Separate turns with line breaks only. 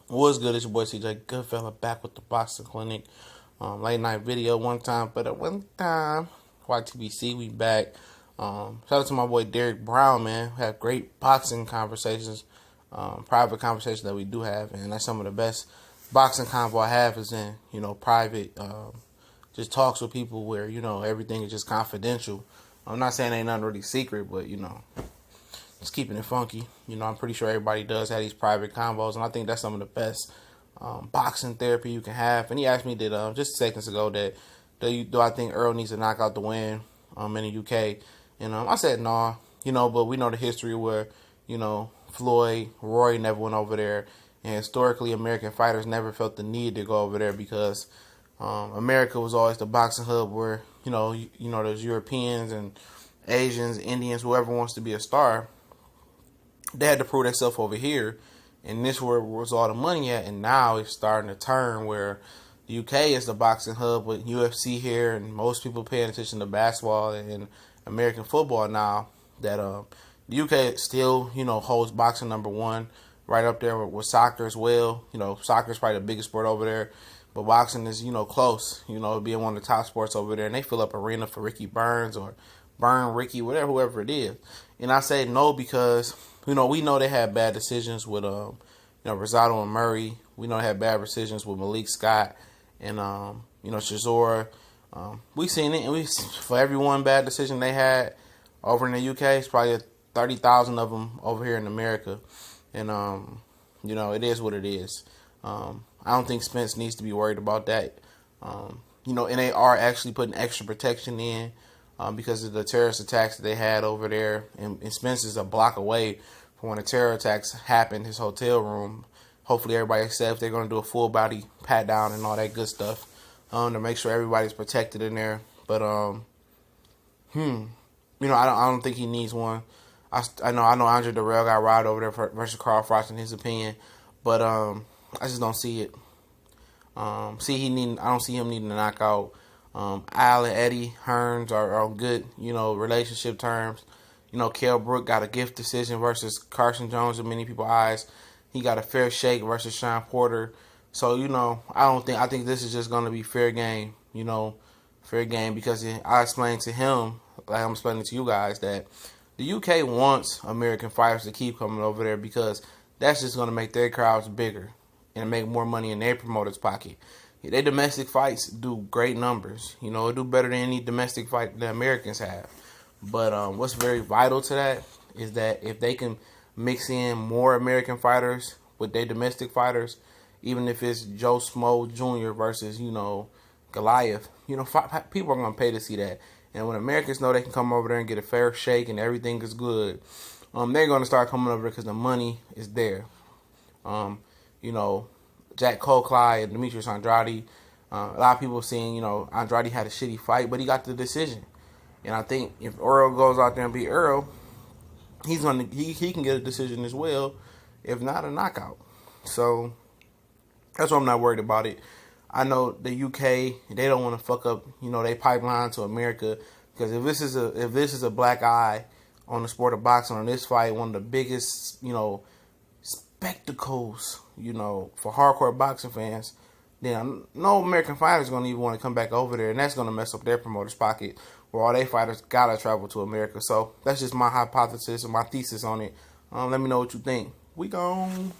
What's good? It's your boy CJ Goodfella back with the Boxing Clinic. Late night video one time, but at one time, YTBC, we back. Shout out to my boy Derek Brown, man. We have great boxing conversations, private conversations that we do have, and that's some of the best boxing convo I have is in, private, just talks with people where, everything is just confidential. I'm not saying ain't nothing really secret, but, just keeping it funky. I'm pretty sure everybody does have these private combos, and I think that's some of the best boxing therapy you can have. And he asked me just seconds ago that do I think Errol needs to knock out the win in the UK? And I said no, but we know the history where Floyd, Roy never went over there, and historically American fighters never felt the need to go over there because America was always the boxing hub where those Europeans and Asians, Indians, whoever wants to be a star, they had to prove themselves over here, and this where was all the money at. And now it's starting to turn where the UK is the boxing hub with UFC here, and most people paying attention to basketball and American football now. That the UK still holds boxing number one, right up there with soccer as well. Soccer is probably the biggest sport over there, but boxing is close. Being one of the top sports over there, and they fill up arena for Ricky Burns or Burn Ricky, whoever it is. And I say no because we know they had bad decisions with Rosado and Murray. We know they had bad decisions with Malik Scott and Chisora. We seen it, and for every one bad decision they had over in the UK, it's probably 30,000 of them over here in America. And it is what it is. I don't think Spence needs to be worried about that. And they are actually putting extra protection in. Because of the terrorist attacks that they had over there. And Spence is a block away from when the terror attacks happened, his hotel room. Hopefully everybody's safe. They're going to do a full body pat down and all that good stuff to make sure everybody's protected in there. But, I don't think he needs one. I know Andre Darrell got robbed over there versus Carl Frost in his opinion. But I just don't see it. I don't see him needing to knock out Al and Eddie Hearns are on good, relationship terms. Kell Brook got a gift decision versus Carson Jones in many people's eyes. He got a fair shake versus Sean Porter. So, I think this is just going to be fair game, fair game because I explained to him, like I'm explaining to you guys, that the UK wants American fighters to keep coming over there because that's just going to make their crowds bigger and make more money in their promoters' pocket. Their domestic fights do great numbers. It do better than any domestic fight the Americans have. But what's very vital to that is that if they can mix in more American fighters with their domestic fighters, even if it's Joe Smo Jr. versus, Goliath, people are going to pay to see that. And when Americans know they can come over there and get a fair shake and everything is good, they're going to start coming over because the money is there. Jack Colcly and Demetrius Andrade. A lot of people saying, Andrade had a shitty fight, but he got the decision. And I think if Errol goes out there and beat Errol, he can get a decision as well, if not a knockout. So that's why I'm not worried about it. I know the UK, they don't want to fuck up, they pipeline to America, because if this is a black eye on the sport of boxing on this fight, one of the biggest, spectacles, for hardcore boxing fans, then no American fighters going to even want to come back over there, and that's going to mess up their promoters' pocket, where all their fighters got to travel to America. So that's just my hypothesis and my thesis on it. Let me know what you think. We gone.